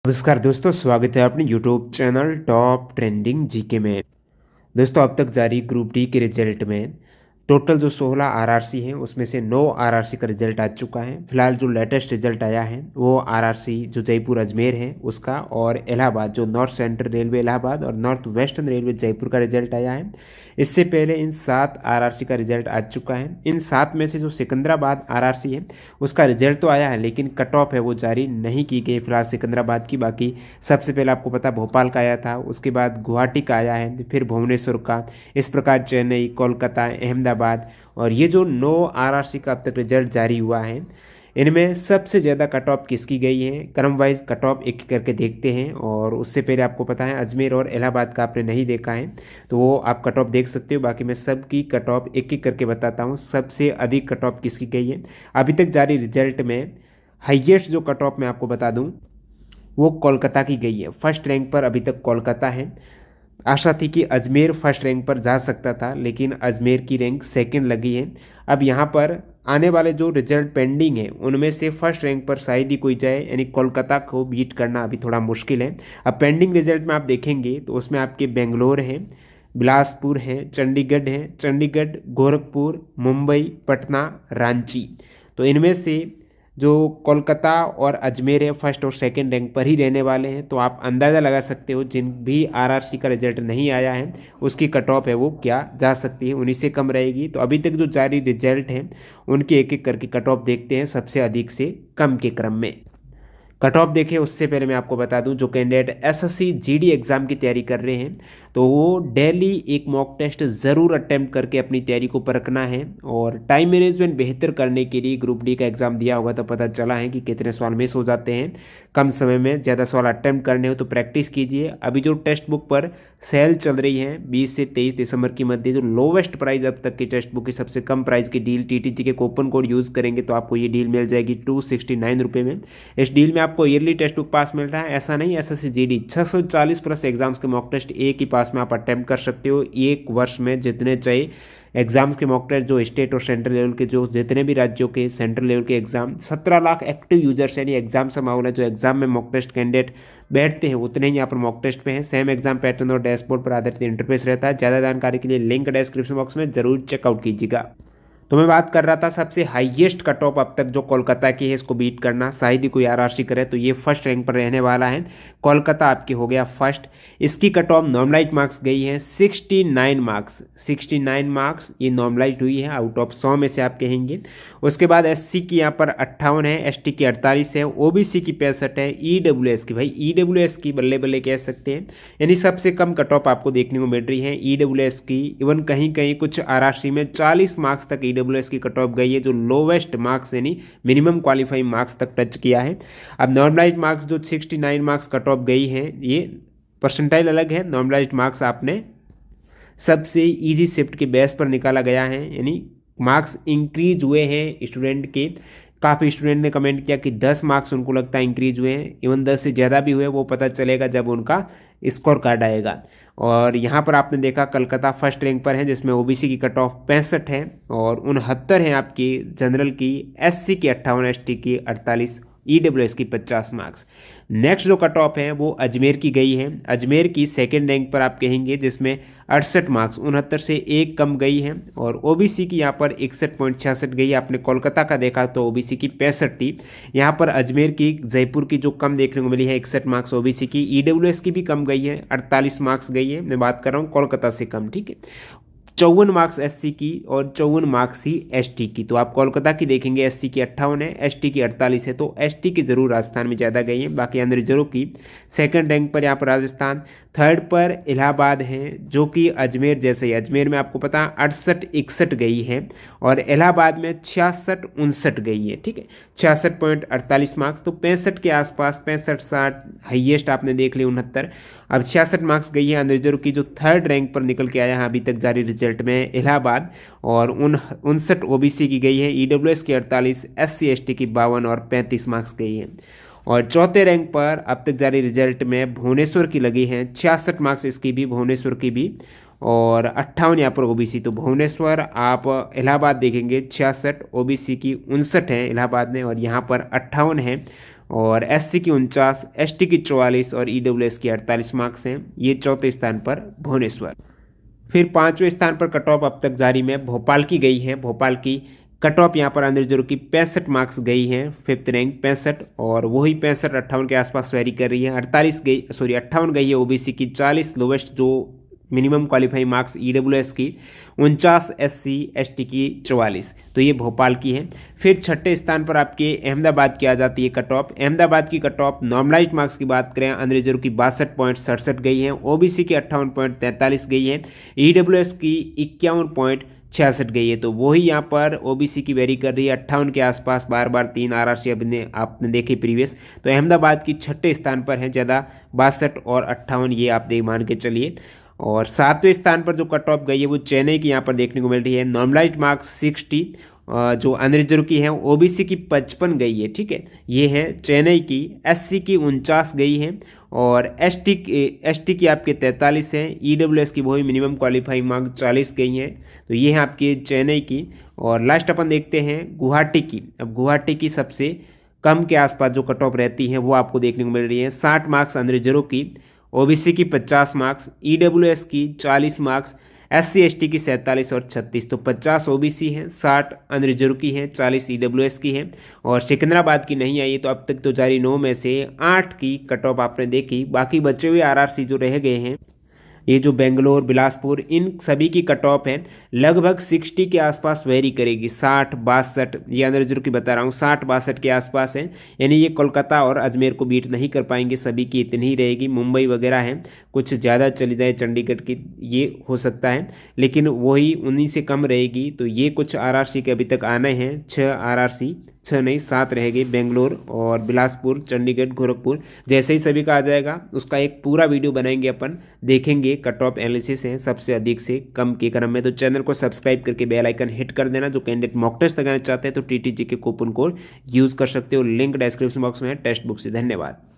नमस्कार दोस्तों, स्वागत है अपने YouTube channel top trending GK में। दोस्तों, अब तक जारी ग्रुप डी के रिजल्ट में टोटल जो 16 आरआरसी हैं उसमें से 9 आरआरसी का रिजल्ट आ चुका है। फिलहाल जो लेटेस्ट रिजल्ट आया है वो आरआरसी जो जयपुर अजमेर है उसका, और इलाहाबाद जो नॉर्थ सेंट्रल रेलवे इलाहाबाद और नॉर्थ वेस्टर्न रेलवे जयपुर का रिजल्ट आया है। इससे पहले इन 7 आरआरसी का रिजल्ट आ चुका है। इन 7 में से जो सिकंदराबाद आरआरसी है उसका रिजल्ट तो आया है, लेकिन कट ऑफ है वो जारी नहीं की गई फिलहाल सिकंदराबाद की। बाकी सबसे पहले आपको पता भोपाल का आया था, उसके बाद गुवाहाटी का आया है, फिर भुवनेश्वर का, इस प्रकार चेन्नई, कोलकाता, अहमदाबाद। और ये जो 9 आरआरसी का अब तक रिजल्ट जारी हुआ है इनमें सबसे ज़्यादा कट ऑफ किसकी गई है, क्रम वाइज कट ऑफ एक एक करके देखते हैं। और उससे पहले आपको पता है अजमेर और इलाहाबाद का आपने नहीं देखा है तो वो आप कट ऑफ देख सकते हो। बाकी मैं सबकी कट ऑफ एक एक करके बताता हूँ। सबसे अधिक कट ऑफ किसकी गई है अभी तक जारी रिजल्ट में, हाईएस्ट जो कट ऑफ मैं आपको बता दूँ वो कोलकाता की गई है। फर्स्ट रैंक पर अभी तक कोलकाता है। आशा थी कि अजमेर फर्स्ट रैंक पर जा सकता था, लेकिन अजमेर की रैंक सेकंड लगी है। अब यहाँ पर आने वाले जो रिजल्ट पेंडिंग है उनमें से फर्स्ट रैंक पर शायद ही कोई जाए, यानी कोलकाता को बीट करना अभी थोड़ा मुश्किल है। अब पेंडिंग रिजल्ट में आप देखेंगे तो उसमें आपके बेंगलोर है, बिलासपुर है, चंडीगढ़, गोरखपुर, मुंबई, पटना, रांची। तो इनमें से जो कोलकाता और अजमेर है फर्स्ट और सेकंड रैंक पर ही रहने वाले हैं। तो आप अंदाज़ा लगा सकते हो जिन भी आरआरसी का रिजल्ट नहीं आया है उसकी कट ऑफ है वो क्या जा सकती है, उन्हीं से कम रहेगी। तो अभी तक जो जारी रिजल्ट हैं उनके एक एक करके कट ऑफ देखते हैं सबसे अधिक से कम के क्रम में। कट ऑफ देखें उससे पहले मैं आपको बता दूं, जो कैंडिडेट एसएससी जीडी एग्ज़ाम की तैयारी कर रहे हैं तो वो डेली एक मॉक टेस्ट ज़रूर अटेम्प्ट करके अपनी तैयारी को परखना है। और टाइम मैनेजमेंट बेहतर करने के लिए ग्रुप डी का एग्ज़ाम दिया होगा तो पता चला है कि कितने सवाल मिस हो जाते हैं। कम समय में ज़्यादा सवाल अटेम्प्ट करने हो तो प्रैक्टिस कीजिए। अभी जो टेक्स्ट बुक पर सेल चल रही है 20 से 23 दिसंबर की मध्य, जो लोवेस्ट प्राइस अब तक की टेक्स्ट बुक की सबसे कम प्राइस की डील टीटीजी के कूपन कोड यूज़ करेंगे तो आपको ये डील मिल जाएगी 269 रुपये में। इस डील में आपको ईयरली टेक्स्ट बुक पास मिल रहा है, ऐसा नहीं एसएससी जीडी 640 प्लस एग्जाम्स के मॉक टेस्ट एक ही पास में आप अटेम्प्ट कर सकते हो। एक वर्ष में जितने चाहिए एग्जाम्स के मॉक टेस्ट जो स्टेट और सेंट्रल लेवल के, जो जितने भी राज्यों के सेंट्रल लेवल के एग्जाम, 17 लाख एक्टिव यूजर्स यानी एग्जाम से माहौल है। जो एग्जाम में मॉक टेस्ट कैंडिडेट बैठते हैं उतने ही यहाँ पर मॉक टेस्ट पे हैं। सेम एग्जाम पैटर्न और डैशबोर्ड पर आधारित इंटरफेस रहता है। ज़्यादा जानकारी के लिए लिंक डिस्क्रिप्शन बॉक्स में जरूर चेकआउट कीजिएगा। तो मैं बात कर रहा था सबसे हाईएस्ट कट ऑफ अब तक जो कोलकाता की है इसको बीट करना, शायद ही कोई आरआरसी करे तो ये फर्स्ट रैंक पर रहने वाला है। कोलकाता आपकी हो गया फर्स्ट। इसकी कट ऑफ नॉर्मलाइज मार्क्स गई है 69 मार्क्स। 69 मार्क्स ये नॉर्मलाइज हुई है आउट ऑफ 100 में से आप कहेंगे। उसके बाद एससी की यहाँ पर 58 है, एसटी की 48 है, ओबीसी की 65 है, ईडब्ल्यूएस की, भाई ईडब्ल्यूएस की बल्ले बल्ले कह सकते हैं, यानी सबसे कम कट ऑफ आपको देखने को मिल रही है ईडब्ल्यूएस की। इवन कहीं कहीं कुछ आरआरसी में 40 मार्क्स तक ईडब्ल्यूएस की कट ऑफ गई है, जो लोवेस्ट मार्क्स यानी मिनिमम क्वालिफाइंग मार्क्स तक टच किया है। अब नॉर्मलाइज मार्क्स जो 69 मार्क्स कट ऑफ गई है, ये परसेंटाइल अलग है, नॉर्मलाइज मार्क्स आपने सबसे इजी शिफ्ट के बेस पर निकाला गया है, यानी मार्क्स इंक्रीज हुए हैं स्टूडेंट के। काफ़ी स्टूडेंट ने कमेंट किया कि 10 मार्क्स उनको लगता है इंक्रीज हुए हैं, इवन 10 से ज़्यादा भी हुए, वो पता चलेगा जब उनका स्कोर कार्ड आएगा। और यहाँ पर आपने देखा कलकत्ता फर्स्ट रैंक पर है जिसमें ओबीसी की कट ऑफ 65 है और 69 है आपकी जनरल की, एससी की 58, एसटी की 48, ईडब्ल्यूएस की 50 मार्क्स। नेक्स्ट जो कट ऑफ है वो अजमेर की गई है। अजमेर की सेकेंड रैंक पर आप कहेंगे जिसमें 68 मार्क्स 69 से एक कम गई है। और ओबीसी की यहाँ पर 61.66 गई है। आपने कोलकाता का देखा तो ओबीसी की 65 थी, यहाँ पर अजमेर की जयपुर की जो कम देखने को मिली है 61 मार्क्स ओबीसी की। ईडब्ल्यूएस की भी कम गई है, 48 मार्क्स गई है। मैं बात कर रहा हूँ कोलकाता से कम, ठीक है। 54 मार्क्स एससी की और 54 मार्क्स ही एसटी की। तो आप कोलकाता की देखेंगे एससी की 58 है, एसटी की 48 है, तो एसटी की जरूर राजस्थान में ज़्यादा गई है। बाकी अन्य रिजर्व की सेकंड रैंक पर यहाँ पर राजस्थान, थर्ड पर इलाहाबाद है जो कि अजमेर जैसे ही, अजमेर में आपको पता 68-61 गई है और इलाहाबाद में 66-59 गई है, ठीक है, 66.48 मार्क्स। तो 65 के आसपास, 65-60 हाइएस्ट आपने देख ली 69। अब 66 मार्क्स गई है अनरिजर्व की, जो थर्ड रैंक पर निकल के आया है अभी तक जारी रिजल्ट में इलाहाबाद। और 59 ओबीसी की गई है, ईडब्ल्यूएस की 48, एससी एसटी की 52 और 35 मार्क्स गई है। और चौथे रैंक पर अब तक जारी रिजल्ट में भुवनेश्वर की लगी है, 66 मार्क्स इसकी भी, भुवनेश्वर की भी, और 58 यहाँ पर ओबीसी। तो भुवनेश्वर आप इलाहाबाद देखेंगे 66, ओबीसी की 59 है इलाहाबाद में और यहाँ पर 58 है और SC की 49, ST की 44 और EWS की 48 मार्क्स हैं। ये चौथे स्थान पर भुवनेश्वर। फिर 5वें स्थान पर कट ऑफ अब तक जारी में भोपाल की गई है। भोपाल की कट ऑफ यहाँ पर अंदर जरूर की 65 मार्क्स गई है, 5th रैंक 65, और वही 65-58 के आसपास वेरी कर रही है। 58 गई है ओबीसी की, 40 लोवेस्ट जो मिनिमम क्वालिफाइंग मार्क्स EWS की, 49 SC ST की 44। तो ये भोपाल की है। फिर छठे स्थान पर आपके अहमदाबाद की आ जाती है कट ऑफ। अहमदाबाद की कट ऑफ नॉर्मलाइज मार्क्स की बात करें अंदर रिजर्व की 62.67 गई है, ओबीसी की 58.43 गई है, EWS की 51.66 गई है। तो वही यहाँ पर ओबीसी की वेरी कर रही है 58 के आसपास, बार बार 3 RRC आपने देखे प्रीवियस। तो अहमदाबाद की छठे स्थान पर है, ज़्यादा 62 और 58 ये आप देख मान के चलिए। और 7वें स्थान पर जो कट ऑफ गई है वो चेन्नई की यहाँ पर देखने को मिल रही है। नॉर्मलाइज्ड मार्क्स 60 जो अनरिजर्व की है, ओबीसी की 55 गई है, ठीक है। ये है चेन्नई की। SC की 49 गई है और ST की आपके 43 है, EWS की वही मिनिमम क्वालिफाइंग मार्क 40 गई हैं। तो ये है आपकी चेन्नई की। और लास्ट अपन देखते हैं गुवाहाटी की। अब गुवाहाटी की सबसे कम के आसपास जो कट ऑफ रहती है वो आपको देखने को मिल रही है। 60 मार्क्स अनरिजर्व की, ओबीसी की 50 मार्क्स, EWS की 40 मार्क्स, SC ST की 47 और 36। तो 50 ओबीसी है, 60 अनरिजर्व की है, 40 EWS की है। और सिकंदराबाद की नहीं आई। तो अब तक तो जारी 9 में से 8 की कट ऑफ आपने देखी। बाकी बचे हुए RRC जो रह गए हैं, ये जो बेंगलोर, बिलासपुर, इन सभी की कट ऑफ है लगभग 60 के आसपास वेरी करेगी। 60, 62, ये अंदर रिजर्व की बता रहा हूँ, 60, 62 के आसपास है। यानी ये कोलकाता और अजमेर को बीट नहीं कर पाएंगे, सभी की इतनी ही रहेगी। मुंबई वगैरह है, कुछ ज़्यादा चली जाए चंडीगढ़ की, ये हो सकता है, लेकिन वही उन्हीं से कम रहेगी। तो ये कुछ RRC के अभी तक आने हैं, 6 RRC, 6 नहीं 7 रह गए, बेंगलोर और बिलासपुर, चंडीगढ़, गोरखपुर। जैसे ही सभी का आ जाएगा उसका एक पूरा वीडियो बनाएंगे, अपन देखेंगे कट ऑफ एनालिसिस है सबसे अधिक से कम के क्रम में। तो चैनल को सब्सक्राइब करके बेल आइकन हिट कर देना। जो कैंडिडेट मॉक टेस्ट लगाना चाहते हैं तो TTG के कूपन कोड यूज़ कर सकते हो, लिंक डिस्क्रिप्शन बॉक्स में है टेक्स्ट बुक से। धन्यवाद।